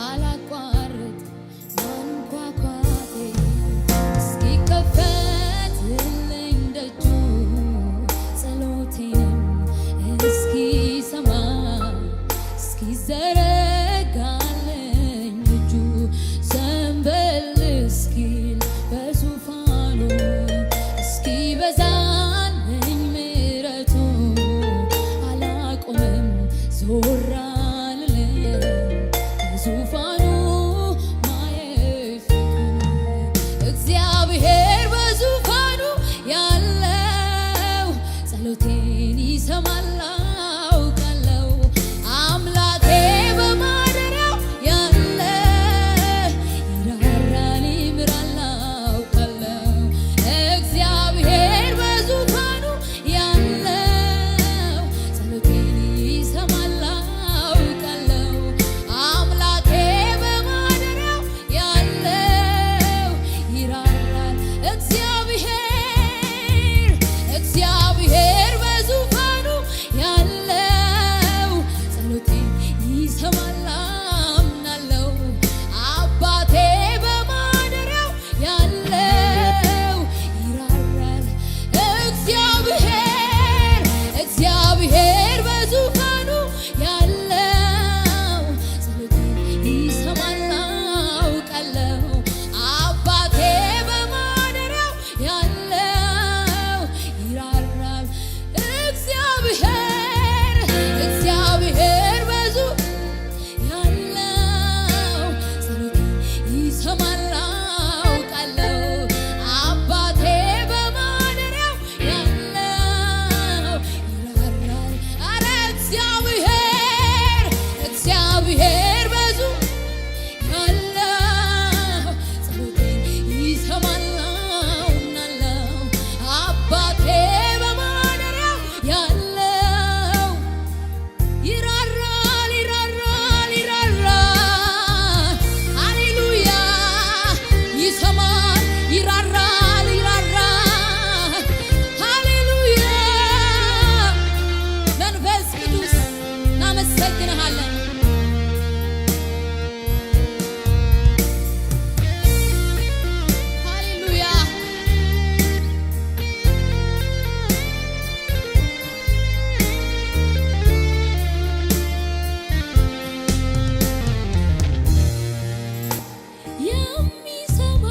አላቋርጥ ማንኳኳቴ እስኪከፈትልኝ ደጁ ጸሎቴንም እስኪሰማ እስኪዘረጋልኝ እጁ ዘንበል እስኪል በዙፋኑ እስኪበዛልኝ ምሕረቱ አላቆምም ዞር አልልም በዙፋኑ ማየት እግዚአብሔር በዙፋኑ ያለው ጸሎቴን ይሰማል አውቃለሁ። አምላኬ በማደሪያው ያለ ይራራል ይምራል አውቃለሁ። እግዚአብሔር በዙፋኑ ያለው ጸሎቴን ይሰማል አውቃለሁ። አምላኬ በማደሪያው ያለው ይራራል እግዚአብሔር በዙፋኑ ያለው ጸሎቴን ይሰማል አምናለሁ። አባቴ በማደሪያው ያለው ይራራል እግዚአብሔር በዙፋኑ ያለው ጸሎቴን ይሰማል አውቃለሁ። አባቴ በማደሪያው ያለው ይራራል እግዚአብሔር በዙ ያለው ጸሎቴን ይሰማል አውቃለሁ። አባቴ በማደሪያው ያለው ይራራል። ኧረ እግዚአብሔር በዙ ያለው ጸሎቴን ይሰማል አምናለሁ። አባቴ በማደሪያው ያለው ይራራል ሃሌሉያ ይሰማል ይራራል ሃሌሉያ መንፈስ ቅዱስ እናመሰግንሃለን። ሃሌሉያ የሚሰማ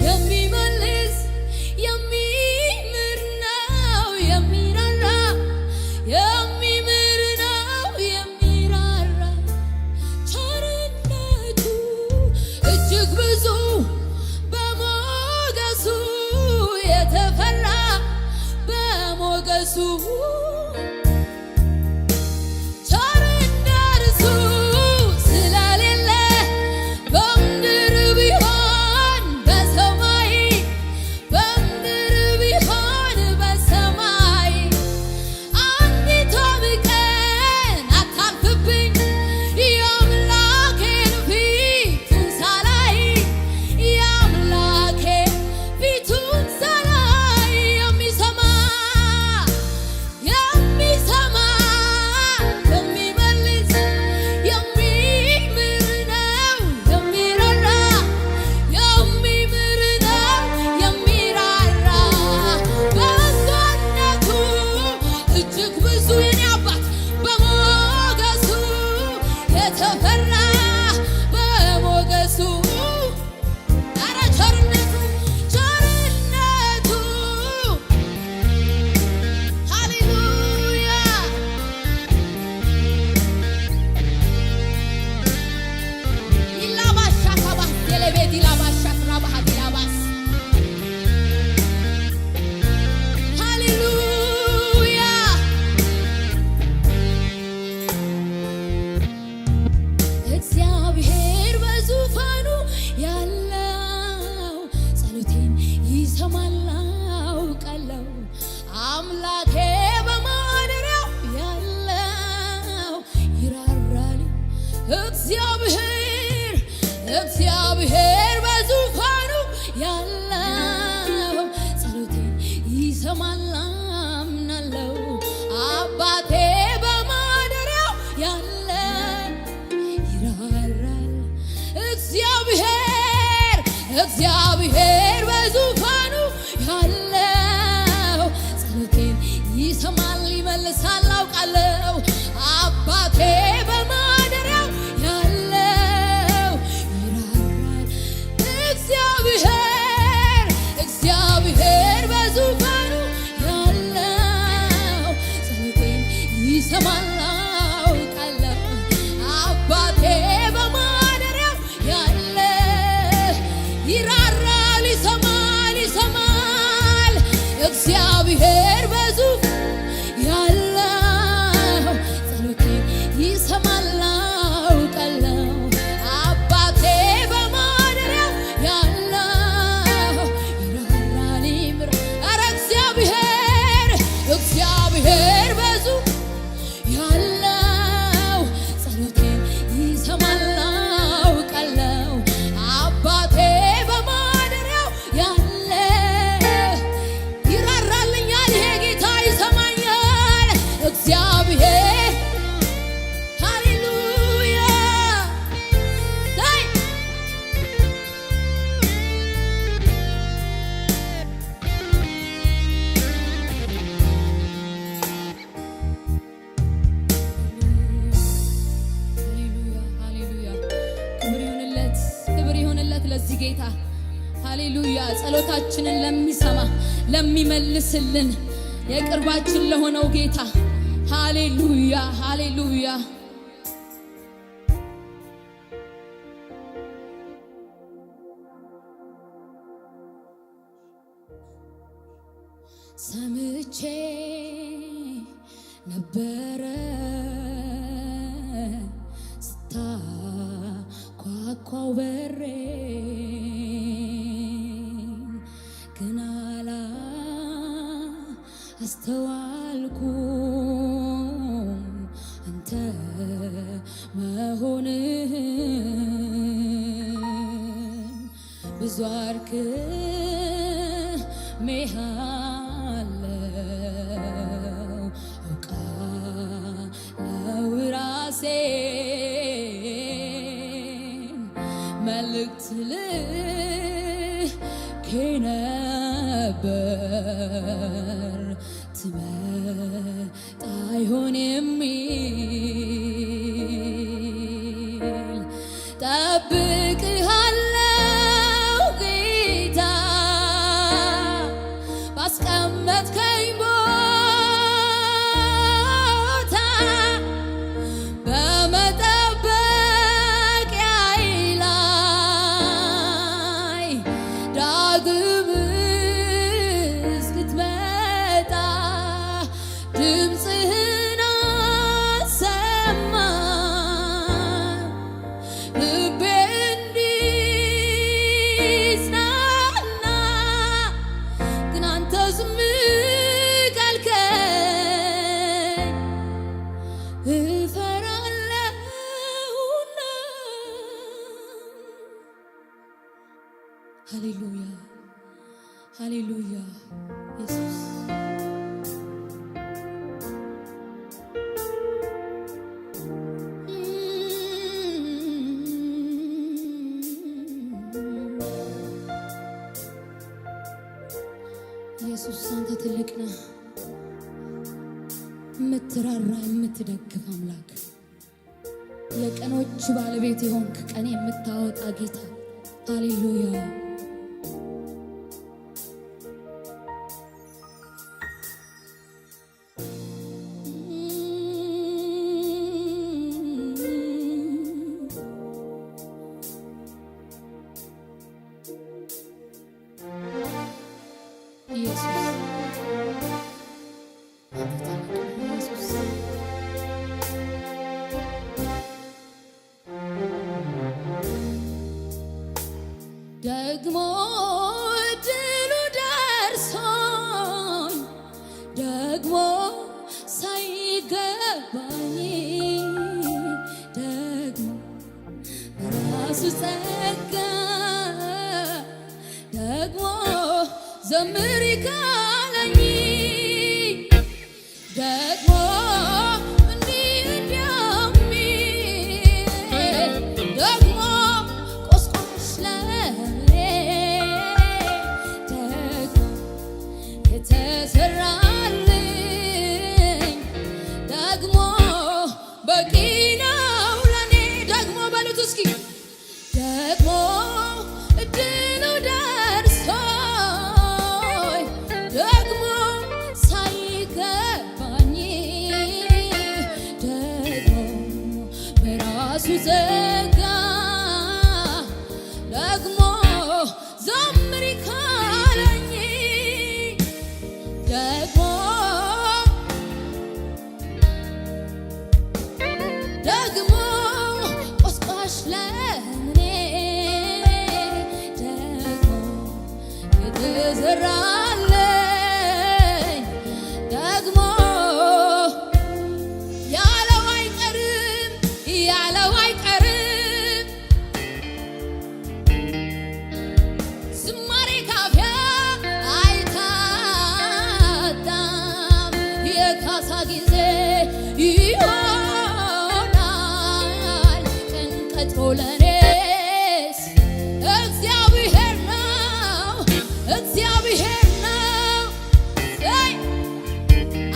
የሚመልስ የሚምር ነው የሚራራ የሚምር ነው የሚራራ ቸርነቱ እጅግ ብዙ በሞገሱ የተፈራ በሞገሱ ቸርነቱ ስለሌለ በምድር ቢሆን በሰማይ አንዲቷም ቀን አታልፍብኝ የአምላኬን ፊቱን ሳላይ የሚሰማ እግዚአብሔር በዙፋኑ ያለው ጸሎቴን ይሰማል አምናለሁ። አባቴ በማደሪያው ያለ ይራራ እግዚአብሔር በዙፋኑ ያለው ጸሎቴን ይሰማል ይመልሳል አውቃለሁ። አባቴ በማደሪያው ያለው ይራራል። እግዚአብሔር በዙፋኑ ያለው ጸሎቴን ይሰማል አውቃለሁ። አባቴ በማደሪያው ያለ ይራራል ይሰማል። እግዚአብሔር በዙፋኑ ያለው ጸሎቴን ይሰማል አውቃለሁ። አባቴ በማደሪያው ያለው ይራራል ኧረ እግዚአብሔር በዙፋኑ ያለው ጸሎቴን ይሰማል አውቃለሁ። አባቴ በማደሪያው ያለ ይራራልኛል። ይሄ ጌታ ይሰማኛል። እግዚአብሔር ሃሌሉያ ሃሌሉያ ክብር ይሁንለት ለዚህ ጌታ ሃሌሉያ። ጸሎታችንን ለሚሰማ ለሚመልስልን የቅርባችን ለሆነው ጌታ ሃሌሉያ ሃሌሉያ። ሰምቼ ነበረ ስታኳኳው በሬን ግን አስተዋልኩም አንተ መሆንህን ብዙ አድክሜሃለሁ አውቃለሁ ራሴን መልእክት ልኬ ነበር ትመጣ ይሆን የሚል ጠብቅሃለሁ ጌታ ባስቀመጥከኝ ቦታ በመጠበቂያዬ ላይ ዳግም እስክትመጣ ድምፅህን አሰማኝ ልቤ እንዲጽናና ግን አንተ ዝም ካልከኝ እፈራለሁና ሃሌሉያ ሃሌሉያ ኢየሱስ ኢየሱስ አንተ ትልቅ ነህ፣ የምትራራ የምትደግፍ አምላክ፣ የቀኖች ባለቤት የሆንክ ቀን የምታወጣ ጌታ ሃሌሉያ። ደግሞ ድሉ ደርሶኝ ደግሞ ሳይገባኝ ደግሞ በራሱ ጸጋ ደግሞ ዘምሪ ካለኝ ደግሞ እንዲህ እንደሚል ደግሞ እስኪ ደግሞ እድሉ ደርሶኝ ደግሞ ሳይገባኝ ደግሞ በራሱ ጸጋ ደግሞ ዘምሪ ካለኝ ደግሞ ደግሞ ቆስቋሽ ለኔ ደግሞ የተዘራለኝ ደግሞ ያለው አይቀርም ያለው አይቀርም ዝማሬ ካፊያ አይታጣም የካሳ ጊዜ ይሆናል ቀን ቀጥሮ ለኔስ እግዚአብሔር ነው እግዚአብሔር ነው።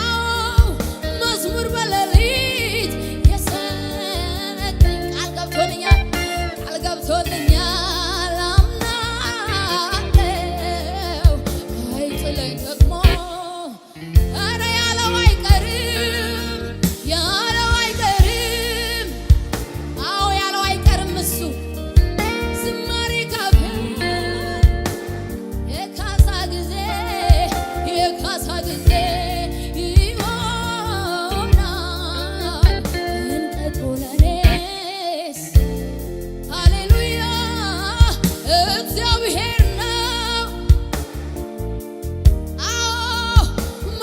አዎ መዝሙር በሌሊት የሰጠኝ ቃል ገብቶልኛል አምናለሁ አይጥለኝ ደግሞ ኧረ ያለው አይቀርም ያለው አይቀርም አዎ ያለው አይቀርም እሱ ዝማሬ ካፊያ የካሳ ጊዜ ይሆናል ቀን ቀጥሮ ለኔስ ሃሌሉያ እግዚአብሔር ነው። አዎ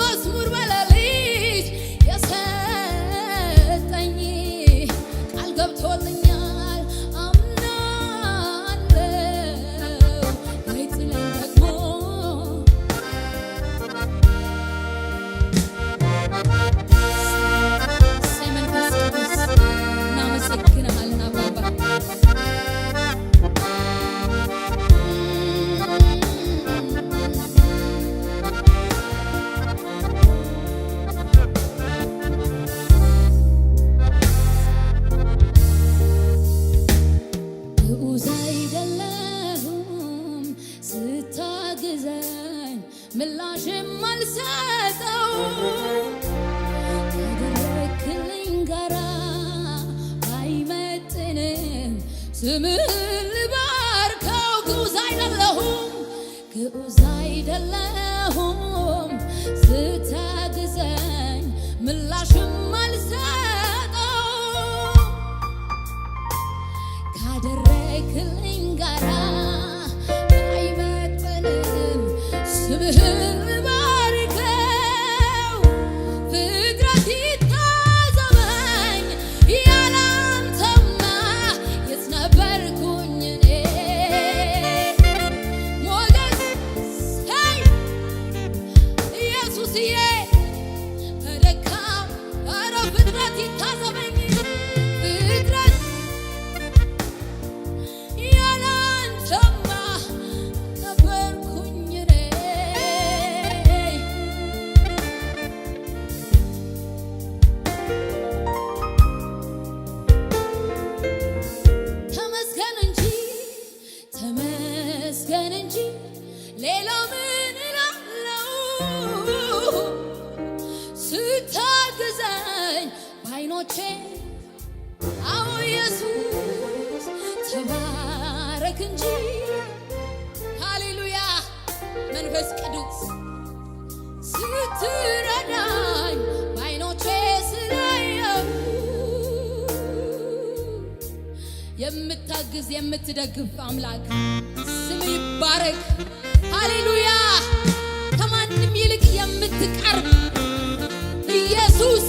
መዝሙር በሌሊት የሰጠኝ ቃል ገብቶልኛል አምናለሁ አይጥለኝ ደግሞ እሰይ መንፈስ ቅዱስ እናመሰግንሃለን አባባ ግዑዝ አይደለሁም ስታግዘኝ ምላሽም አልሰጠው ካደረክልኝ ጋራ አይመጥንም ስምህን ልባርከው ግዑዝ አይደለሁም ስታግዘኝ ምላሽም አልሰጠው ካደረክልኝ ጋራ አይመጥንም ስምህን ልባርከው ፍጥረት ይታዘበኝ ያለ አንተማ የት ነበርኩኝ እኔ ሞገስ ሄይ ኢየሱስዬ በደካም ኧረ ፍጥረት ይታዘበኝ ፍጥረት ያለ አንተማ ነበርኩኝ እኔ ተመስገን እንጂ ሌላ ምን እላለሁ ስታግዘኝ በዓይኖቼ አዎ ኢየሱስ ተባረክ እንጂ ሃሌሉያ መንፈስ ቅዱስ ስትረዳኝ በዓይኖቼ ስላየሁ የምታግዝ የምትደግፍ አምላክ ስም ይባረክ። ሃሌሉያ ከማንም ይልቅ የምትቀርብ ኢየሱስ